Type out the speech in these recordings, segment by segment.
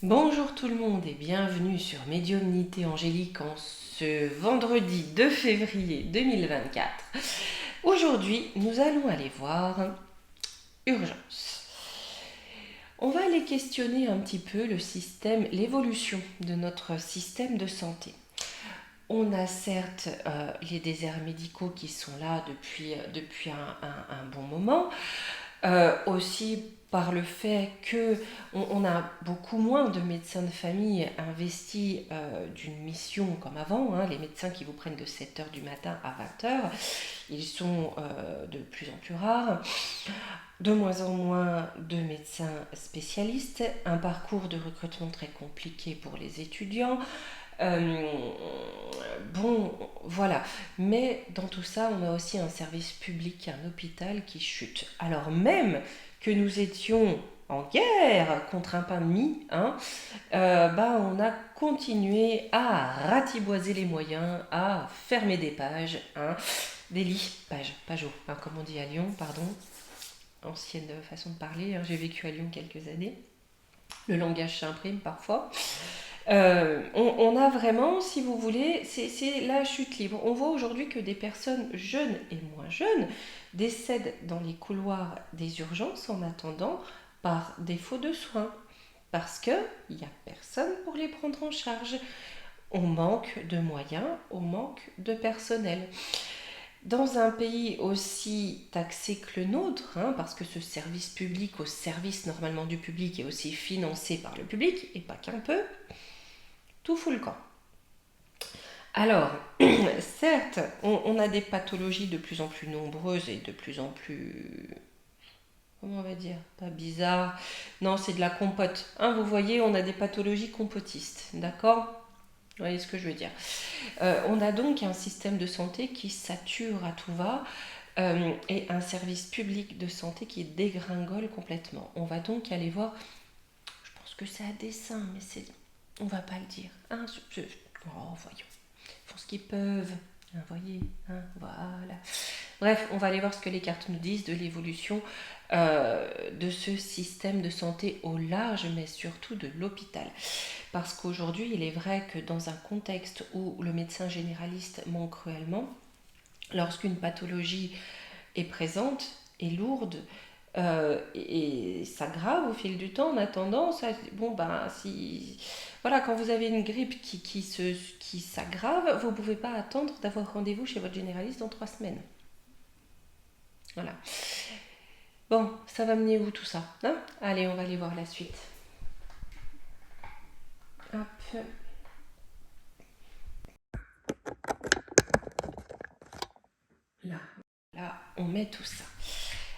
Bonjour tout le monde et bienvenue sur Médiumnité Angélique en ce vendredi 2 février 2024. Aujourd'hui, nous allons aller voir Urgence. On va aller questionner un petit peu le système, l'évolution de notre système de santé. On a certes les déserts médicaux qui sont là depuis un bon moment. Aussi par le fait qu'on a beaucoup moins de médecins de famille investis d'une mission comme avant, hein, les médecins qui vous prennent de 7h du matin à 20h, ils sont de plus en plus rares, de moins en moins de médecins spécialistes, un parcours de recrutement très compliqué pour les étudiants. Euh, bon, voilà. Mais dans tout ça, on a aussi un service public, un hôpital qui chute. Alors même que nous étions en guerre contre un pandémie, hein, on a continué à ratiboiser les moyens, à fermer des pages, hein, des lits, pages, hein, comme on dit à Lyon, pardon, ancienne façon de parler, hein, j'ai vécu à Lyon quelques années, le langage s'imprime parfois. On a vraiment, si vous voulez, c'est la chute libre. On voit aujourd'hui que des personnes jeunes et moins jeunes décèdent dans les couloirs des urgences en attendant par défaut de soins. Parce qu'il n'y a personne pour les prendre en charge. On manque de moyens, on manque de personnel. Dans un pays aussi taxé que le nôtre, hein, parce que ce service public au service normalement du public est aussi financé par le public, et pas qu'un peu, tout fout le camp. Alors, certes, on a des pathologies de plus en plus nombreuses et de plus en plus, comment on va dire, pas bizarres. Non, c'est de la compote. Hein, vous voyez, on a des pathologies compotistes, d'accord? Vous voyez ce que je veux dire. On a donc un système de santé qui sature à tout va et un service public de santé qui dégringole complètement. On va donc aller voir, je pense que c'est à dessein, mais on va pas le dire. Hein, oh, voyons. Ils font ce qu'ils peuvent. Hein, voyez, hein, voilà. Bref, on va aller voir ce que les cartes nous disent de l'évolution de ce système de santé au large, mais surtout de l'hôpital. Parce qu'aujourd'hui, il est vrai que dans un contexte où le médecin généraliste manque cruellement, lorsqu'une pathologie est présente, est lourde, et s'aggrave au fil du temps, en attendant, ça, bon ben si voilà, quand vous avez une grippe qui s'aggrave, vous ne pouvez pas attendre d'avoir rendez-vous chez votre généraliste dans 3 semaines. Voilà. Bon, ça va mener où tout ça, hein? Allez, on va aller voir la suite. Hop. Là, on met tout ça.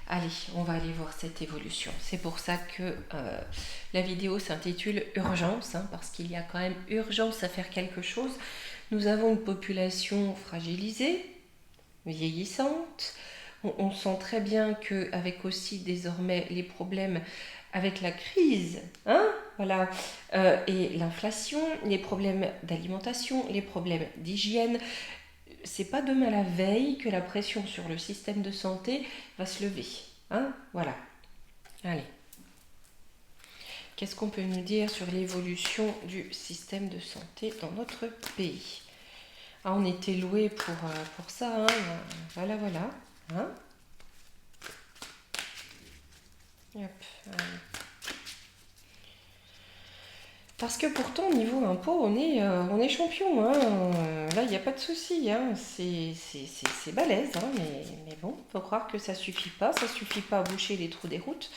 Allez, on va aller voir cette évolution. C'est pour ça que la vidéo s'intitule Urgence, hein, parce qu'il y a quand même urgence à faire quelque chose. Nous avons une population fragilisée, vieillissante. On sent très bien qu'avec aussi désormais les problèmes avec la crise, hein, voilà, et l'inflation, les problèmes d'alimentation, les problèmes d'hygiène, c'est pas demain la veille que la pression sur le système de santé va se lever. Hein, voilà. Allez. Qu'est-ce qu'on peut nous dire sur l'évolution du système de santé dans notre pays? Ah, on était loué pour ça. Hein. Voilà, voilà. Hein, hop, parce que pourtant, au niveau impôt, on est champion. Hein. Là, il n'y a pas de souci. Hein. C'est balèze. Hein. Mais bon, il faut croire que ça suffit pas. Ça suffit pas à boucher les trous des routes.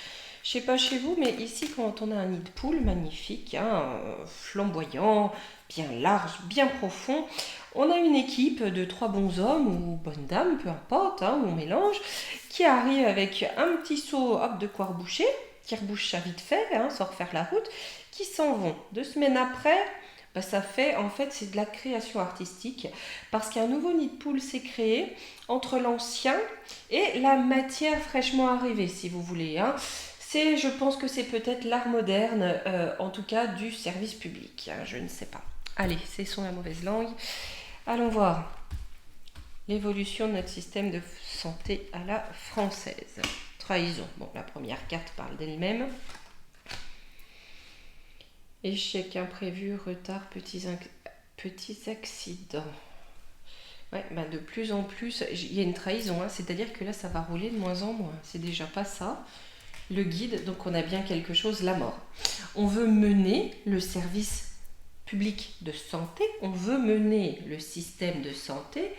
Je sais pas chez vous, mais ici, quand on a un nid de poule magnifique, hein, flamboyant, bien large, bien profond, on a une équipe de 3 bons hommes ou bonnes dames, peu importe, hein, où on mélange, qui arrive avec un petit seau hop, de quoi reboucher, qui rebouche ça vite fait, hein, sans refaire la route, qui s'en vont. 2 semaines après, bah, ça fait, en fait, c'est de la création artistique, parce qu'un nouveau nid de poule s'est créé entre l'ancien et la matière fraîchement arrivée, si vous voulez. Hein. Je pense que c'est peut-être l'art moderne, en tout cas du service public. Hein, je ne sais pas. Allez, cessons la mauvaise langue. Allons voir l'évolution de notre système de santé à la française. Trahison. Bon, la première carte parle d'elle-même. Échec imprévu, retard, petits accidents. Ouais, bah de plus en plus, il y a une trahison, hein, c'est-à-dire que là, ça va rouler de moins en moins. C'est déjà pas ça. Le guide, donc on a bien quelque chose, la mort. On veut mener le service public de santé, on veut mener le système de santé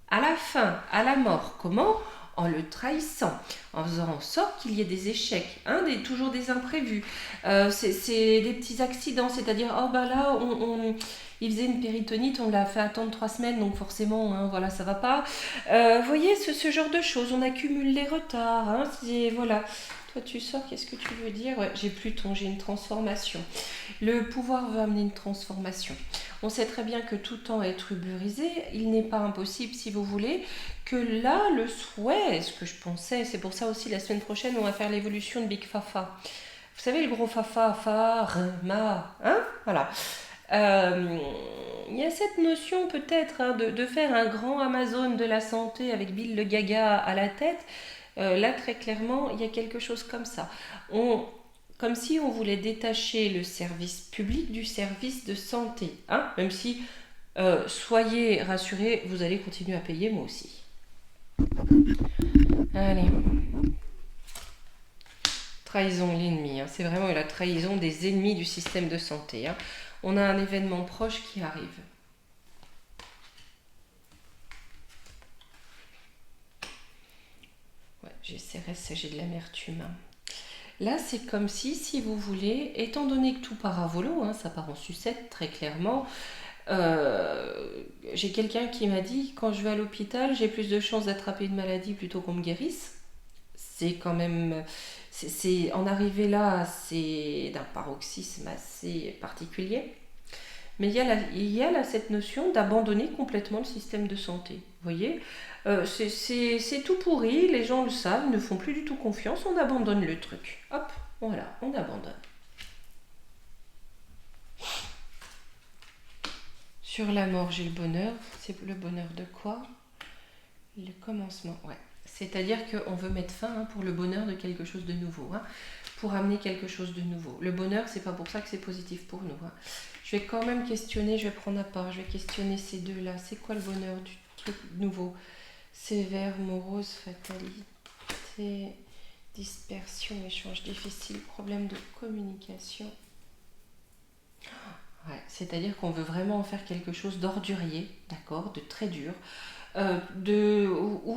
à la fin, à la mort. Comment? En le trahissant, en faisant en sorte qu'il y ait des échecs, hein, toujours des imprévus. C'est des petits accidents, c'est-à-dire, oh bah là, il faisait une péritonite, on l'a fait attendre 3 semaines, donc forcément, hein, voilà, ça va pas. Vous voyez, ce genre de choses, on accumule les retards, hein, voilà. Toi, tu sors, qu'est-ce que tu veux dire? Ouais, j'ai Pluton, j'ai une transformation. Le pouvoir veut amener une transformation. On sait très bien que tout temps est ruborisé. Il n'est pas impossible, si vous voulez, que là, le souhait, ce que je pensais, c'est pour ça aussi la semaine prochaine, on va faire l'évolution de Big Fafa. Vous savez, le gros Fafa, Farma, hein? Voilà. Il y a cette notion peut-être, hein, de faire un grand Amazon de la santé avec Bill le Gaga à la tête. Là, très clairement, il y a quelque chose comme ça. Comme si on voulait détacher le service public du service de santé, hein, même si, soyez rassurés, vous allez continuer à payer, moi aussi. Allez. Trahison, l'ennemi, hein. C'est vraiment la trahison des ennemis du système de santé, hein. On a un événement proche qui arrive. Ouais, j'ai CRS, j'ai de l'amertume, hein. Là, c'est comme si vous voulez, étant donné que tout part à volo, hein, ça part en sucette très clairement, j'ai quelqu'un qui m'a dit, quand je vais à l'hôpital, j'ai plus de chances d'attraper une maladie plutôt qu'on me guérisse. C'est quand même, c'est en arriver là, c'est d'un paroxysme assez particulier. Mais il y a là cette notion d'abandonner complètement le système de santé. Vous voyez, c'est tout pourri, les gens le savent, ne font plus du tout confiance, on abandonne le truc. Hop, voilà, on abandonne. Sur la mort, j'ai le bonheur. C'est le bonheur de quoi? Le commencement, ouais. C'est-à-dire qu'on veut mettre fin, hein, pour le bonheur de quelque chose de nouveau, hein, pour amener quelque chose de nouveau. Le bonheur, c'est pas pour ça que c'est positif pour nous, hein. Je vais quand même questionner, je vais prendre à part, je vais questionner ces deux-là. C'est quoi le bonheur du truc nouveau? Sévère, morose, fatalité, dispersion, échange difficile, problème de communication. Ouais, c'est-à-dire qu'on veut vraiment en faire quelque chose d'ordurier, d'accord, de très dur, où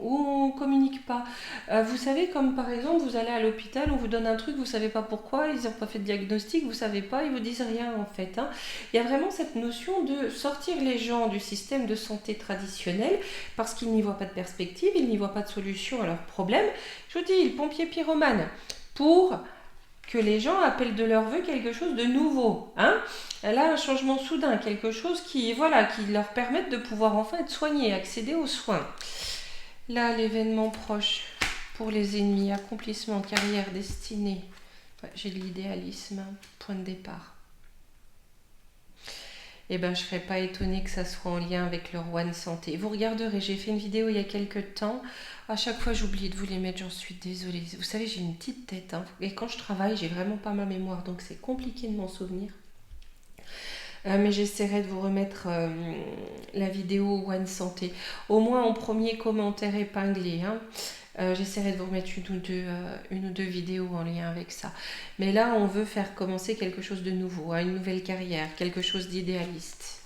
on communique pas. Vous savez, comme par exemple, vous allez à l'hôpital, on vous donne un truc, vous savez pas pourquoi, ils n'ont pas fait de diagnostic, vous savez pas, ils vous disent rien en fait, hein. Il y a vraiment cette notion de sortir les gens du système de santé traditionnel parce qu'ils n'y voient pas de perspective, ils n'y voient pas de solution à leurs problèmes. Je vous dis, le pompier pyromane, pour que les gens appellent de leur vœu quelque chose de nouveau, hein. Là, un changement soudain, quelque chose qui, voilà, qui leur permette de pouvoir enfin être soignés, accéder aux soins. Là, l'événement proche pour les ennemis, accomplissement, carrière, destinée. Ouais, j'ai de l'idéalisme, hein, point de départ. Eh ben, je ne serais pas étonnée que ça soit en lien avec le roi de santé. Vous regarderez, j'ai fait une vidéo il y a quelques temps. À chaque fois, j'oublie de vous les mettre, j'en suis désolée. Vous savez, j'ai une petite tête, hein, et quand je travaille, j'ai vraiment pas ma mémoire, donc c'est compliqué de m'en souvenir. Mais j'essaierai de vous remettre la vidéo One Santé, au moins en premier commentaire épinglé, hein. J'essaierai de vous remettre une ou deux vidéos en lien avec ça. Mais là, on veut faire commencer quelque chose de nouveau, hein, une nouvelle carrière, quelque chose d'idéaliste.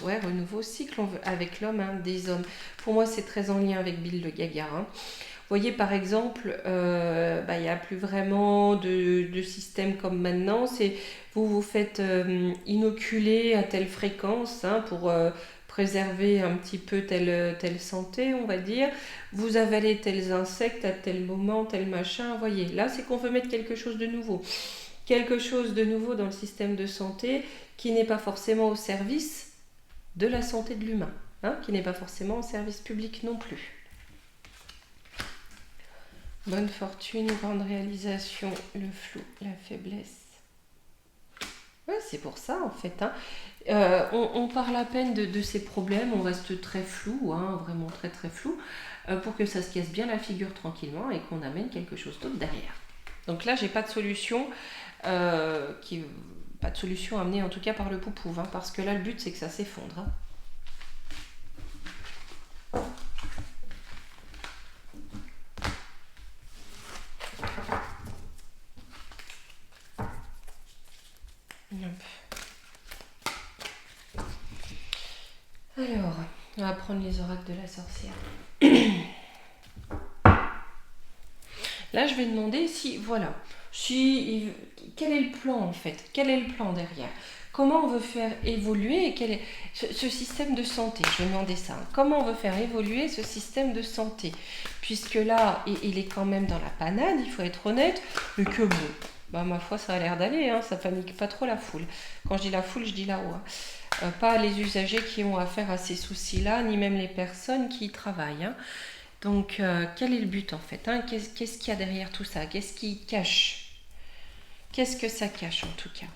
Ouais, renouveau, cycle avec l'homme, hein, des hommes. Pour moi, c'est très en lien avec Bill le Gaga, hein. Vous voyez, par exemple, il n'y a plus vraiment de système comme maintenant. C'est vous vous faites inoculer à telle fréquence, hein, pour préserver un petit peu telle santé, on va dire. Vous avalez tels insectes à tel moment, tel machin. Vous voyez, là, c'est qu'on veut mettre quelque chose de nouveau. Quelque chose de nouveau dans le système de santé qui n'est pas forcément au service de la santé de l'humain, hein, qui n'est pas forcément au service public non plus. Bonne fortune, grande réalisation, le flou, la faiblesse. Ouais, c'est pour ça en fait, hein. On parle à peine de ces problèmes, on reste très flou, hein, vraiment très très flou, pour que ça se casse bien la figure tranquillement et qu'on amène quelque chose d'autre derrière. Donc là, j'ai pas de solution. pas de solution amenée en tout cas par le poupouve, hein, parce que là le but c'est que ça s'effondre. Hein. Alors, on va prendre les oracles de la sorcière. Là, je vais demander quel est le plan en fait? Quel est le plan derrière? Comment on veut faire évoluer ce système de santé? Je vais demander ça. Hein. Comment on veut faire évoluer ce système de santé? Puisque là, il est quand même dans la panade, il faut être honnête, mais que bon, ma foi, ça a l'air d'aller, hein, ça panique pas trop la foule. Quand je dis la foule, je dis là-haut. Hein. Pas les usagers qui ont affaire à ces soucis-là, ni même les personnes qui y travaillent. Hein. Donc, quel est le but en fait? Hein? Qu'est-ce qu'il y a derrière tout ça? Qu'est-ce qui cache? Qu'est-ce que ça cache en tout cas?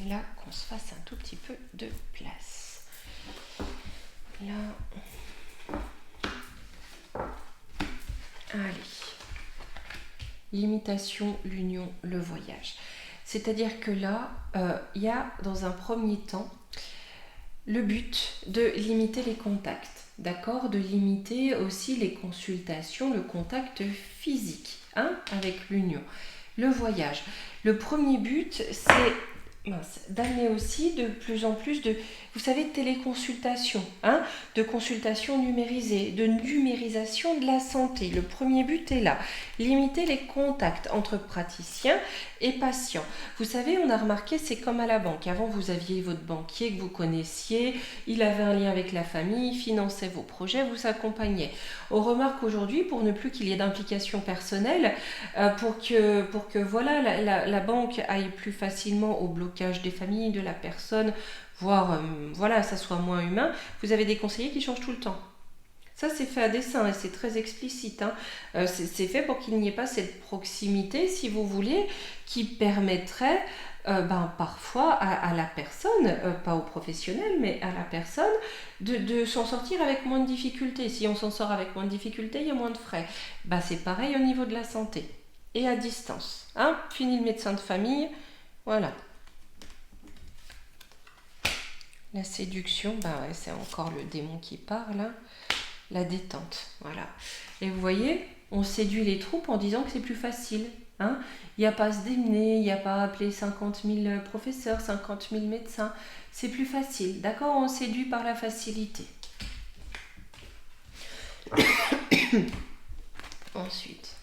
Là qu'on se fasse un tout petit peu de place. Là. Allez. L'imitation, l'union, le voyage. C'est-à-dire que là, il y a dans un premier temps le but de limiter les contacts, d'accord? De limiter aussi les consultations, le contact physique, hein, avec l'union. Le voyage. Le premier but, c'est d'amener aussi de plus en plus de, vous savez, de téléconsultation, hein, de consultation numérisée, de numérisation de la santé. Le premier but est là, limiter les contacts entre praticiens et patients. Vous savez, on a remarqué, c'est comme à la banque. Avant, vous aviez votre banquier que vous connaissiez, il avait un lien avec la famille, finançait vos projets, vous accompagnait. On remarque aujourd'hui, pour ne plus qu'il y ait d'implication personnelle, pour que voilà, la banque aille plus facilement au blocage des familles, de la personne, voire voilà, ça soit moins humain, vous avez des conseillers qui changent tout le temps. Ça, c'est fait à dessein et c'est très explicite. Hein. C'est fait pour qu'il n'y ait pas cette proximité, si vous voulez, qui permettrait parfois à la personne, pas au professionnel, mais à la personne, de s'en sortir avec moins de difficultés. Si on s'en sort avec moins de difficultés, il y a moins de frais. C'est pareil au niveau de la santé. Et à distance. Hein. Fini le médecin de famille. Voilà. La séduction, c'est encore le démon qui parle. Hein. La détente, voilà. Et vous voyez, on séduit les troupes en disant que c'est plus facile. Hein. Il n'y a pas à se démener, il n'y a pas à appeler 50 000 professeurs, 50 000 médecins. C'est plus facile, d'accord? On séduit par la facilité. Ensuite,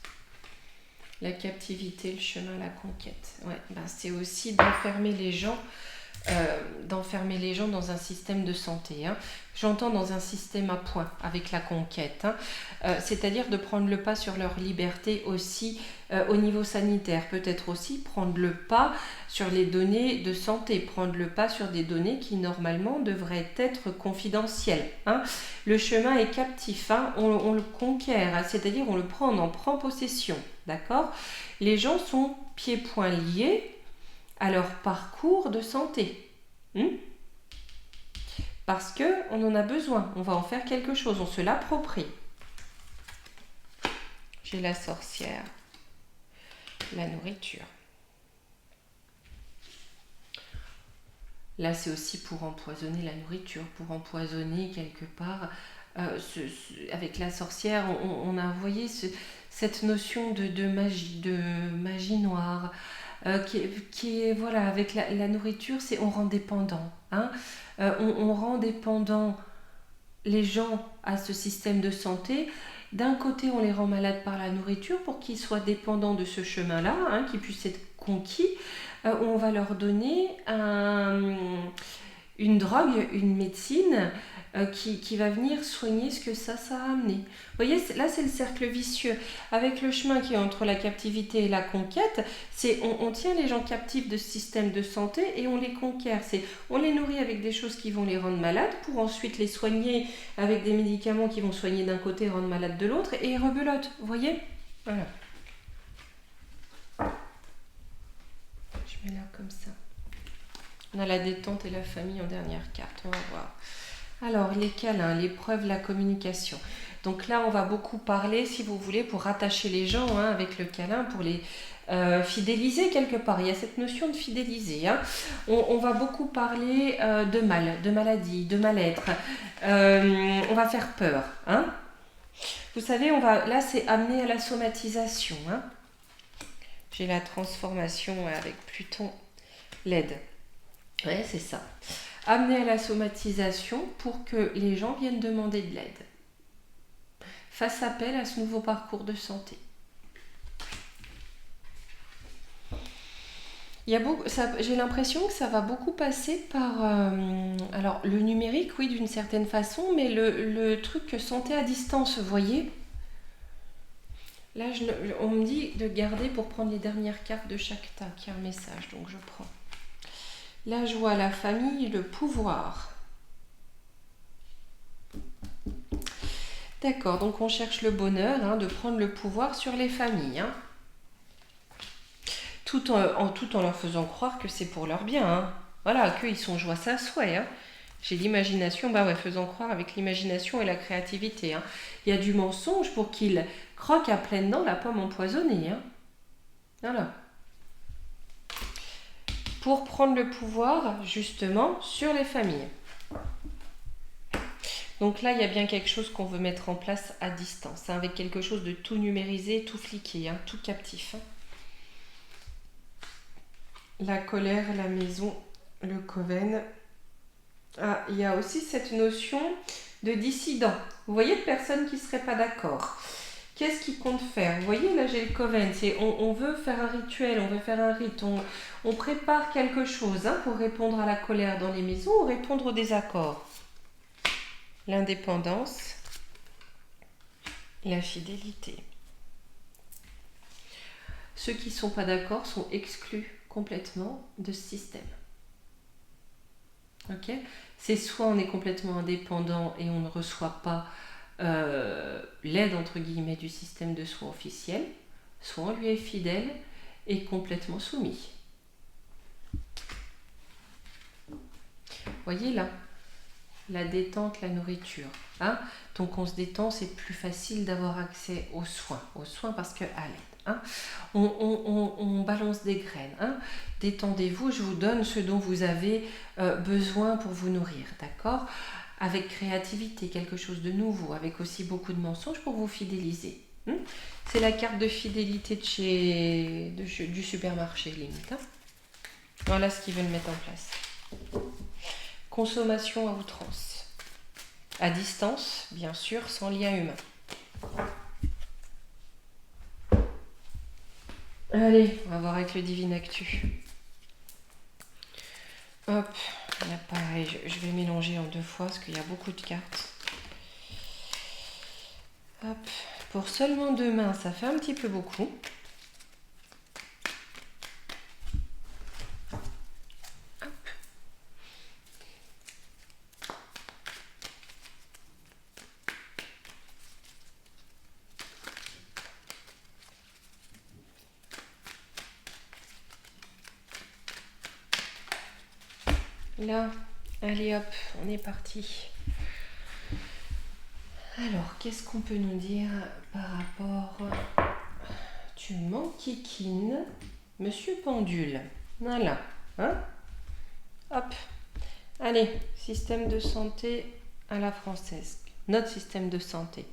la captivité, le chemin, la conquête. Ouais, c'est aussi d'enfermer les gens dans un système de santé. Hein. J'entends dans un système à points avec la conquête. Hein. C'est-à-dire de prendre le pas sur leur liberté aussi au niveau sanitaire. Peut-être aussi prendre le pas sur les données de santé, prendre le pas sur des données qui normalement devraient être confidentielles. Hein. Le chemin est captif, hein. On le conquiert, hein. C'est-à-dire on le prend, on en prend possession. D'accord ? Les gens sont pieds-poings liés à leur parcours de santé. Parce qu'on en a besoin, on va en faire quelque chose, on se l'approprie. J'ai la sorcière, la nourriture. Là, c'est aussi pour empoisonner la nourriture, pour empoisonner quelque part. Avec la sorcière, on a envoyé cette notion de magie noire. Qui est voilà, avec la nourriture, c'est on rend dépendant. Hein. On rend dépendant les gens à ce système de santé. D'un côté, on les rend malades par la nourriture pour qu'ils soient dépendants de ce chemin-là, hein, qu'ils puissent être conquis. On va leur donner une drogue, une médecine qui va venir soigner ce que ça a amené. Vous voyez, là c'est le cercle vicieux. Avec le chemin qui est entre la captivité et la conquête, on tient les gens captifs de ce système de santé et on les conquiert. On les nourrit avec des choses qui vont les rendre malades pour ensuite les soigner avec des médicaments qui vont soigner d'un côté et rendre malades de l'autre et ils rebelotent. Vous voyez? Voilà. Je mets là comme ça. On a la détente et la famille en dernière carte, on va voir. Alors, les câlins, l'épreuve, la communication. Donc là, on va beaucoup parler, si vous voulez, pour rattacher les gens avec le câlin, pour les fidéliser quelque part. Il y a cette notion de fidéliser. On va beaucoup parler de mal, de maladie, de mal-être. On va faire peur. Vous savez, là, c'est amené à la somatisation. J'ai la transformation avec Pluton, l'aide. Ouais, c'est ça. Amener à la somatisation pour que les gens viennent demander de l'aide. Fasse appel à ce nouveau parcours de santé. J'ai l'impression que ça va beaucoup passer par alors le numérique, oui, d'une certaine façon, mais le truc santé à distance, vous voyez. Là, on me dit de garder pour prendre les dernières cartes de chaque tas, qui a un message, donc je prends. La joie, la famille, le pouvoir. D'accord, donc on cherche le bonheur, de prendre le pouvoir sur les familles. Tout en leur faisant croire que c'est pour leur bien. Voilà, qu'ils sont joie ça souhait. J'ai l'imagination, faisant croire avec l'imagination et la créativité. Il y a du mensonge pour qu'ils croquent à pleines dents la pomme empoisonnée. Voilà. Pour prendre le pouvoir, justement, sur les familles. Donc là, il y a bien quelque chose qu'on veut mettre en place à distance, avec quelque chose de tout numérisé, tout fliqué, tout captif. La colère, la maison, le coven. Ah, il y a aussi cette notion de dissident. Vous voyez, de personnes qui ne seraient pas d'accord. Qu'est-ce qu'ils comptent faire? Vous voyez, là, j'ai le coven. On veut faire un rituel, on veut faire un rite. On prépare quelque chose pour répondre à la colère dans les maisons ou répondre au désaccord. L'indépendance, la fidélité. Ceux qui ne sont pas d'accord sont exclus complètement de ce système. Ok? C'est soit on est complètement indépendant et on ne reçoit pas l'aide entre guillemets du système de soins officiel, soit on lui est fidèle et complètement soumis. Voyez là, la détente, la nourriture. Donc on se détend, c'est plus facile d'avoir accès aux soins parce que à l'aide. On balance des graines. Détendez-vous, je vous donne ce dont vous avez besoin pour vous nourrir, d'accord? Avec créativité, quelque chose de nouveau, avec aussi beaucoup de mensonges pour vous fidéliser. C'est la carte de fidélité du supermarché, limite. Voilà ce qu'ils veulent mettre en place. Consommation à outrance. À distance, bien sûr, sans lien humain. Allez, on va voir avec le Divine Actu. Hop, là pareil, je vais mélanger en 2 fois parce qu'il y a beaucoup de cartes. Hop, pour seulement 2 mains, ça fait un petit peu beaucoup. Là, allez hop, on est parti. Alors, qu'est-ce qu'on peut nous dire par rapport... Tu m'enquiquines, Monsieur Pendule. Voilà. Hop. Allez, système de santé à la française. Notre système de santé.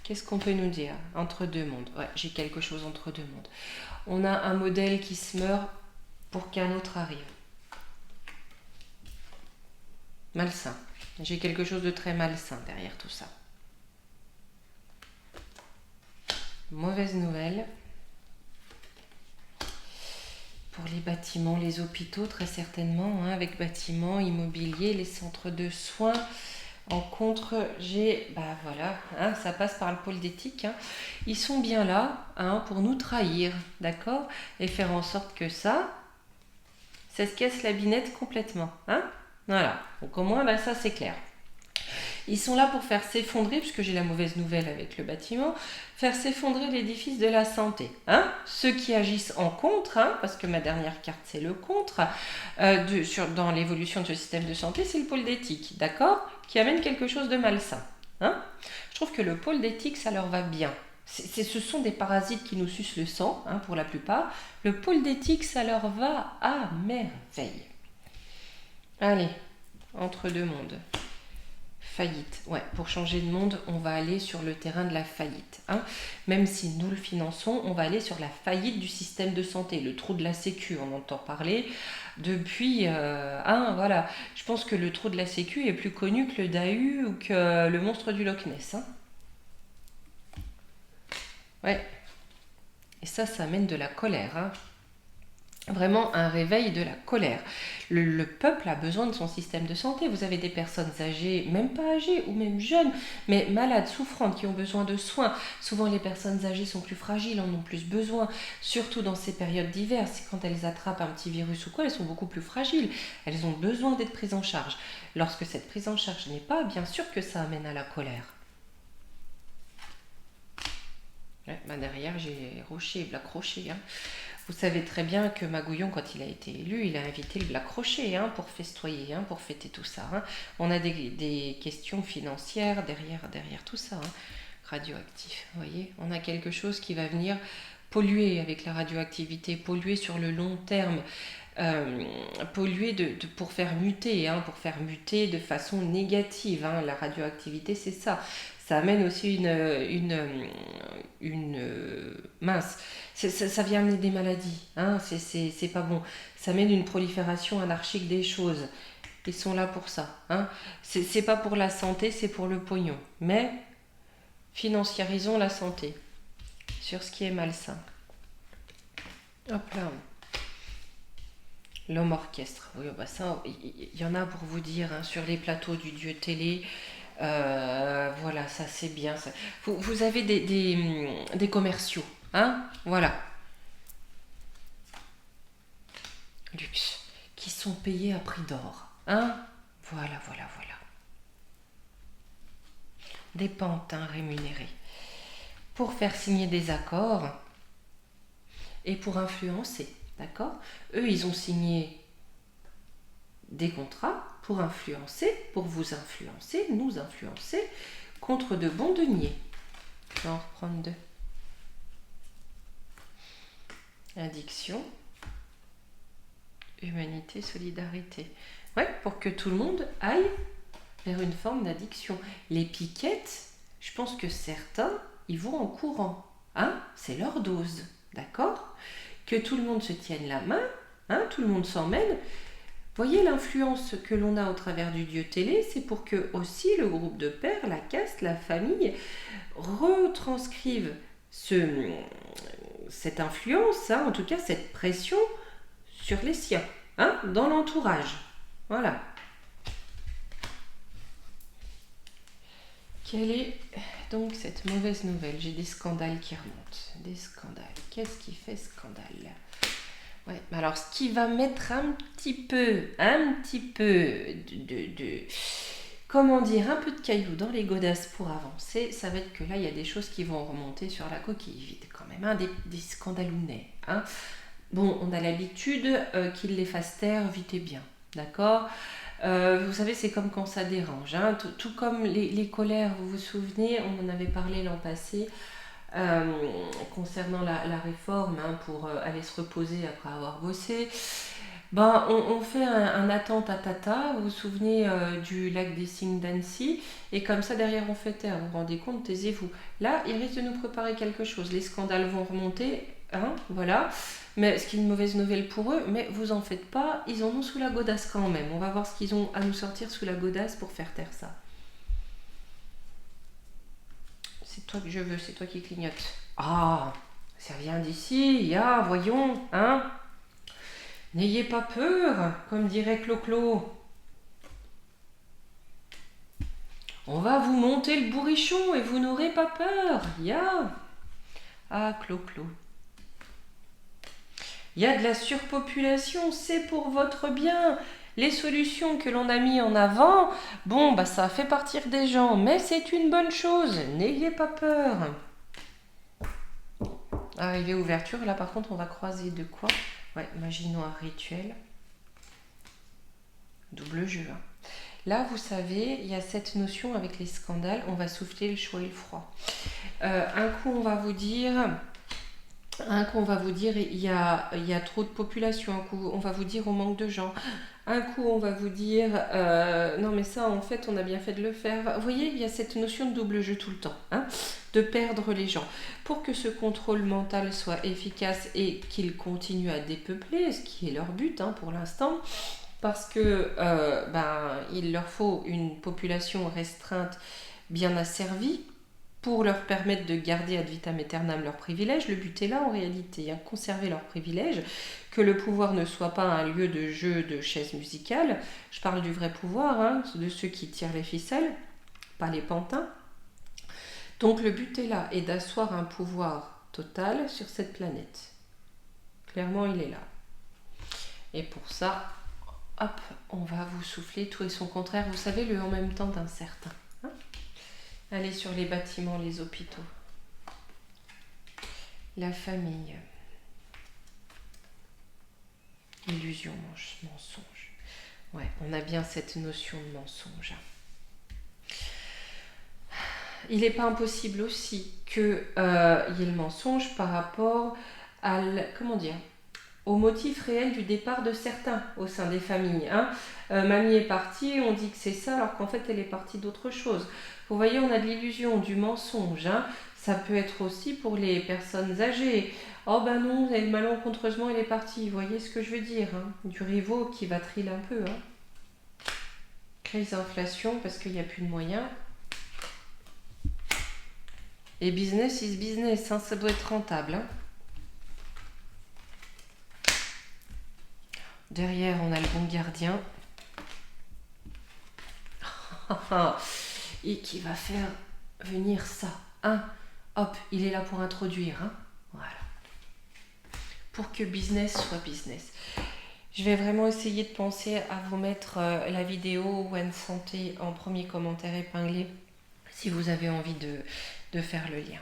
Qu'est-ce qu'on peut nous dire? Entre deux mondes. Ouais, j'ai quelque chose entre deux mondes. On a un modèle qui se meurt pour qu'un autre arrive. Malsain. J'ai quelque chose de très malsain derrière tout ça. Mauvaise nouvelle. Pour les bâtiments, les hôpitaux, très certainement, avec bâtiments, immobilier, les centres de soins. En contre, j'ai, bah voilà, hein, ça passe par le pôle d'éthique. Hein. Ils sont bien là hein, pour nous trahir, d'accord? Et faire en sorte que ça se casse la binette complètement. Hein. Voilà, donc au moins, bah, ça c'est clair. Ils sont là pour faire s'effondrer, puisque j'ai la mauvaise nouvelle avec le bâtiment, faire s'effondrer l'édifice de la santé. Hein. Ceux qui agissent en contre, hein, parce que ma dernière carte c'est le contre, dans l'évolution de ce système de santé, c'est le pôle d'éthique, d'accord? Qui amène quelque chose de malsain. Hein. Je trouve que le pôle d'éthique, ça leur va bien. Ce sont des parasites qui nous sucent le sang, hein, pour la plupart. Le pôle d'éthique, ça leur va à merveille. Allez, entre deux mondes. Faillite. Ouais, pour changer de monde, on va aller sur le terrain de la faillite. Hein. Même si nous le finançons, on va aller sur la faillite du système de santé, le trou de la Sécu, on entend parler depuis... voilà. Je pense que le trou de la Sécu est plus connu que le Dahu ou que le monstre du Loch Ness. Hein. Ouais. Et ça amène de la colère. Hein. Vraiment un réveil de la colère. Le peuple a besoin de son système de santé. Vous avez des personnes âgées, même pas âgées ou même jeunes, mais malades, souffrantes, qui ont besoin de soins. Souvent les personnes âgées sont plus fragiles, en ont plus besoin, surtout dans ces périodes d'hiver. C'est quand elles attrapent un petit virus ou quoi, elles sont beaucoup plus fragiles. Elles ont besoin d'être prises en charge. Lorsque cette prise en charge n'est pas, bien sûr que ça amène à la colère. Ouais, bah derrière j'ai Rocher et Black Rocher. Hein. Vous savez très bien que Magouillon, quand il a été élu, il a invité le Black Rocher hein, pour festoyer, hein, pour fêter tout ça. Hein. On a des questions financières derrière tout ça. Hein. Radioactif, vous voyez, on a quelque chose qui va venir polluer avec la radioactivité, polluer sur le long terme, polluer pour faire muter, hein, pour faire muter de façon négative. Hein. La radioactivité, c'est ça. Ça amène aussi mince. Ça vient amener des maladies. Hein. C'est pas bon. Ça amène une prolifération anarchique des choses. Ils sont là pour ça. Hein. C'est pas pour la santé, c'est pour le pognon. Mais financiarisons la santé sur ce qui est malsain. Hop là. L'homme orchestre. Oui, bah ça, il y en a pour vous dire hein, sur les plateaux du Dieu télé. Voilà, ça c'est bien. Ça. Vous avez des commerciaux. Hein. Voilà. Luxe. Qui sont payés à prix d'or. Hein. Voilà. Des pantins rémunérés. Pour faire signer des accords et pour influencer. D'accord. Eux, ils ont signé des contrats pour influencer, pour vous influencer, nous influencer, contre de bons deniers. Je vais en reprendre deux. Addiction, humanité, solidarité. Ouais, pour que tout le monde aille vers une forme d'addiction. Les piquettes, je pense que certains, ils vont en courant. Hein, c'est leur dose. D'accord. Que tout le monde se tienne la main, hein, tout le monde s'emmène. Voyez l'influence que l'on a au travers du Dieu télé, c'est pour que aussi le groupe de pères, la caste, la famille, retranscrivent cette influence, hein, en tout cas cette pression sur les siens, hein, dans l'entourage. Voilà. Quelle est donc cette mauvaise nouvelle? J'ai des scandales qui remontent. Des scandales. Qu'est-ce qui fait scandale? Ouais, alors ce qui va mettre un petit peu comment dire, un peu de cailloux dans les godasses pour avancer, ça va être que là, il y a des choses qui vont remonter sur la coquille vide quand même, hein, des scandalounets. Hein. Bon, on a l'habitude qu'ils les fassent taire vite et bien, d'accord. Vous savez, c'est comme quand ça dérange, hein, tout comme les colères, vous vous souvenez, on en avait parlé l'an passé, concernant la réforme hein, pour aller se reposer après avoir bossé. Ben, on fait un attente à tata, vous vous souvenez du lac des Cygnes d'Annecy, et comme ça derrière on fait taire, vous vous rendez compte, taisez-vous. Là, il risque de nous préparer quelque chose, les scandales vont remonter, hein, voilà, mais ce qui est une mauvaise nouvelle pour eux, mais vous en faites pas, ils en ont sous la godasse quand même, on va voir ce qu'ils ont à nous sortir sous la godasse pour faire taire ça. C'est toi que je veux, c'est toi qui clignote. Ah, ça vient d'ici, voyons, hein. N'ayez pas peur, comme dirait Clo-Clo. On va vous monter le bourrichon et vous n'aurez pas peur. Ah, Clo-Clo. Il y a de la surpopulation, c'est pour votre bien. Les solutions que l'on a mis en avant, bon, bah ça fait partir des gens, mais c'est une bonne chose. N'ayez pas peur. Arrivée ouverture, là par contre, on va croiser de quoi? Ouais, magie noire rituel. Double jeu. Hein. Là, vous savez, il y a cette notion avec les scandales, on va souffler le chaud et le froid. Un coup, on va vous dire... il y a trop de population. Un coup, on va vous dire on manque de gens. Un coup, on va vous dire non, mais ça, en fait, on a bien fait de le faire. Vous voyez, il y a cette notion de double jeu tout le temps, hein, de perdre les gens. Pour que ce contrôle mental soit efficace et qu'il continue à dépeupler, ce qui est leur but hein, pour l'instant, parce que il leur faut une population restreinte bien asservie pour leur permettre de garder ad vitam aeternam leurs privilèges. Le but est là en réalité, hein, conserver leurs privilèges, que le pouvoir ne soit pas un lieu de jeu de chaises musicales. Je parle du vrai pouvoir, hein, de ceux qui tirent les ficelles, pas les pantins. Donc le but est là, et d'asseoir un pouvoir total sur cette planète. Clairement, il est là. Et pour ça, hop, on va vous souffler tout et son contraire. Vous savez, le en même temps d'un certain. Hein. Allez sur les bâtiments, les hôpitaux. La famille. Illusion, mensonge. Ouais, on a bien cette notion de mensonge. Il n'est pas impossible aussi qu'il y ait le mensonge par rapport à au motif réel du départ de certains au sein des familles. Hein. Mamie est partie, on dit que c'est ça, alors qu'en fait elle est partie d'autre chose. Vous voyez, on a de l'illusion, du mensonge. Hein. Ça peut être aussi pour les personnes âgées. Oh ben non, elle, malencontreusement elle est partie. Vous voyez ce que je veux dire hein. Du rivaux qui va triller un peu. Hein. Crise d'inflation parce qu'il n'y a plus de moyens. Et business is business, hein, ça doit être rentable. Hein. Derrière, on a le bon gardien. Et qui va faire venir ça. Hein. Hop, il est là pour introduire. Hein. Voilà. Pour que business soit business. Je vais vraiment essayer de penser à vous mettre la vidéo One Santé en premier commentaire épinglé si vous avez envie de faire le lien.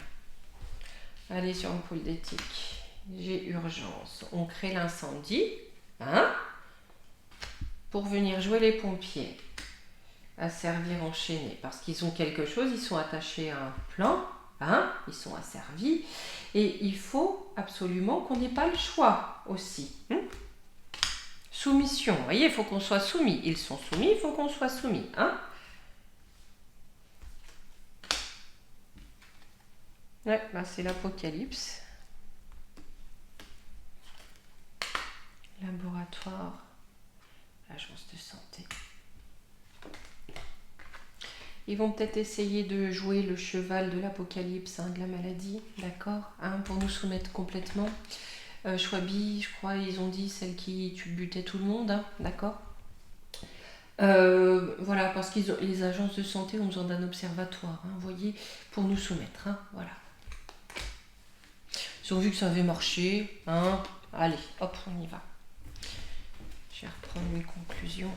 Allez sur un pôle d'éthique. J'ai urgence. On crée l'incendie. Hein, pour venir jouer les pompiers, à servir enchaîné, parce qu'ils ont quelque chose, ils sont attachés à un plan, hein, ils sont asservis, et il faut absolument qu'on n'ait pas le choix aussi. Hein. Soumission, vous voyez, il faut qu'on soit soumis. Ils sont soumis, il faut qu'on soit soumis. Hein. Ouais, là c'est l'apocalypse. Laboratoire. L'agence de santé. Ils vont peut-être essayer de jouer le cheval de l'apocalypse, hein, de la maladie, d'accord, hein, pour nous soumettre complètement. Schwabi, je crois, ils ont dit celle qui butait tout le monde, hein, d'accord. Voilà, parce que les agences de santé ont besoin d'un observatoire, hein, vous voyez, pour nous soumettre, hein, voilà. Ils ont vu que ça avait marché, hein, allez, hop, on y va. Je vais reprendre mes conclusions.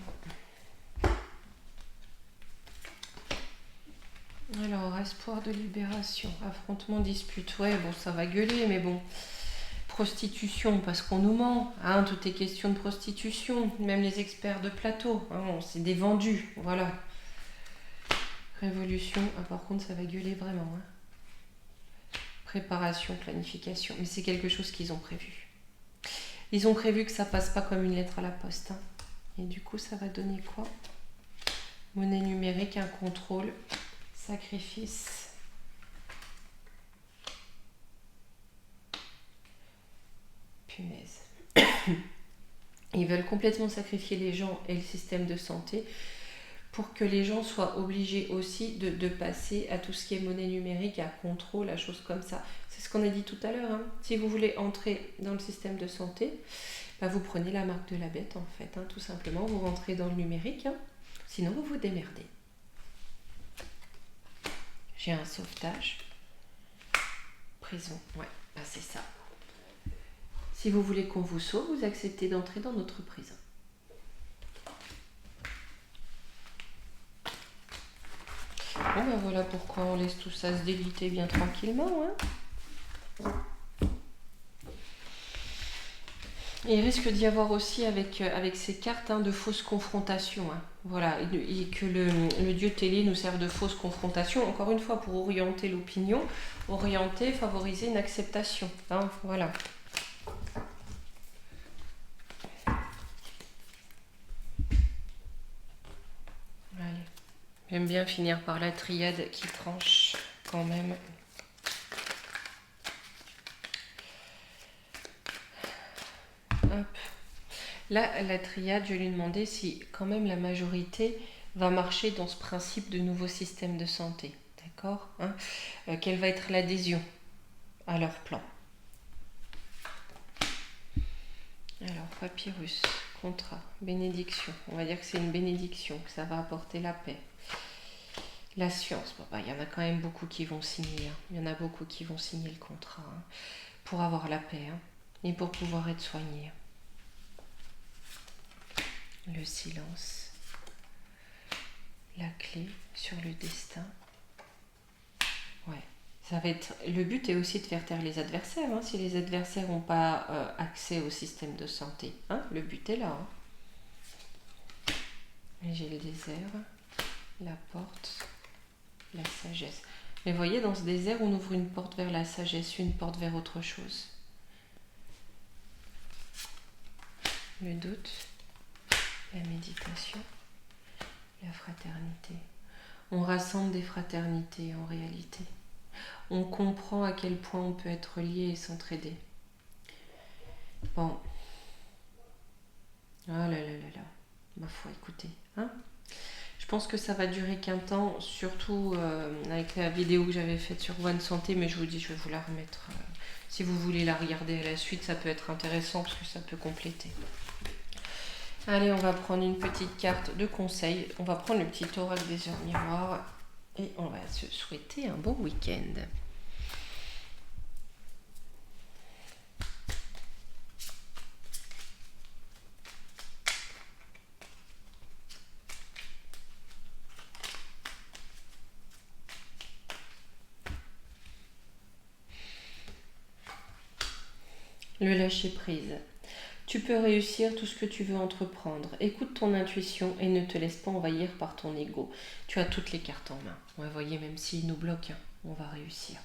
Alors, espoir de libération, affrontement, dispute. Ouais, bon, ça va gueuler, mais bon. Prostitution, parce qu'on nous ment. Hein, tout est question de prostitution. Même les experts de plateau. Hein, c'est des vendus, voilà. Révolution. Ah, par contre, ça va gueuler vraiment. Hein. Préparation, planification. Mais c'est quelque chose qu'ils ont prévu. Ils ont prévu que ça passe pas comme une lettre à la poste. Hein. Et du coup, ça va donner quoi? Monnaie numérique, un contrôle, sacrifice. Punaise. Ils veulent complètement sacrifier les gens et le système de santé pour que les gens soient obligés aussi de passer à tout ce qui est monnaie numérique, à contrôle, à choses comme ça. C'est ce qu'on a dit tout à l'heure. Hein. Si vous voulez entrer dans le système de santé, bah vous prenez la marque de la bête en fait, hein, tout simplement. Vous rentrez dans le numérique, hein. Sinon vous vous démerdez. J'ai un sauvetage. Prison, ouais, bah c'est ça. Si vous voulez qu'on vous sauve, vous acceptez d'entrer dans notre prison. Bon ben voilà pourquoi on laisse tout ça se déliter bien tranquillement. Hein. Et il risque d'y avoir aussi avec ces cartes de fausses confrontations. Hein. Voilà, et que le dieu télé nous serve de fausses confrontations, encore une fois pour orienter l'opinion, orienter, favoriser une acceptation. Hein, voilà. Allez. J'aime bien finir par la triade qui tranche quand même. Hop. Là, la triade, je lui ai demandé si quand même la majorité va marcher dans ce principe de nouveau système de santé. D'accord, hein, quelle va être l'adhésion à leur plan. Alors, papyrus, contrat, bénédiction. On va dire que c'est une bénédiction, que ça va apporter la paix. La science, bon, bah, y en a quand même beaucoup qui vont signer. Hein. Il y en a beaucoup qui vont signer le contrat hein, pour avoir la paix hein, et pour pouvoir être soignés. Le silence, la clé sur le destin. Ouais, ça va être. Le but est aussi de faire taire les adversaires. Hein, si les adversaires n'ont pas accès au système de santé, hein, le but est là. Hein. J'ai le désert, la porte, la sagesse. Mais voyez, dans ce désert, on ouvre une porte vers la sagesse, une porte vers autre chose. Le doute, la méditation, la fraternité. On rassemble des fraternités en réalité. On comprend à quel point on peut être lié et s'entraider. Bon. Oh là là là là. Ma foi, écoutez. Hein, je pense que ça va durer qu'un temps, surtout avec la vidéo que j'avais faite sur One Santé, mais je vous dis, je vais vous la remettre. Si vous voulez la regarder à la suite, ça peut être intéressant parce que ça peut compléter. Allez, on va prendre une petite carte de conseil. On va prendre le petit oracle des heures miroirs et on va se souhaiter un bon week-end. Le lâcher prise. Tu peux réussir tout ce que tu veux entreprendre. Écoute ton intuition et ne te laisse pas envahir par ton ego. Tu as toutes les cartes en main. Ouais, voyez, même s'ils nous bloquent, hein, on va réussir.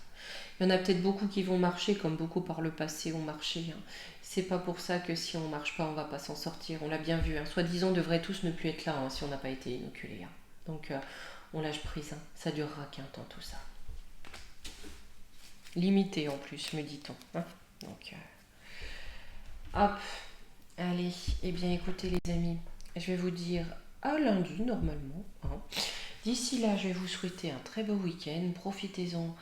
Il y en a peut-être beaucoup qui vont marcher comme beaucoup par le passé ont marché. Hein. C'est pas pour ça que si on marche pas, on va pas s'en sortir. On l'a bien vu. Hein. Soi-disant, on devrait tous ne plus être là hein, si on n'a pas été inoculé. Hein. Donc, on lâche prise. Hein. Ça durera qu'un temps tout ça. Limité en plus, me dit-on. Hein. Donc, hop. Allez, eh bien écoutez les amis, je vais vous dire à lundi normalement. Hein. D'ici là, je vais vous souhaiter un très beau week-end. Profitez-en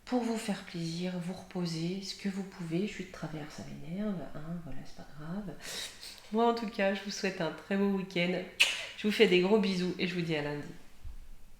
pour vous faire plaisir, vous reposer ce que vous pouvez. Je suis de travers, ça m'énerve. Hein, voilà, c'est pas grave. Moi en tout cas, je vous souhaite un très beau week-end. Je vous fais des gros bisous et je vous dis à lundi.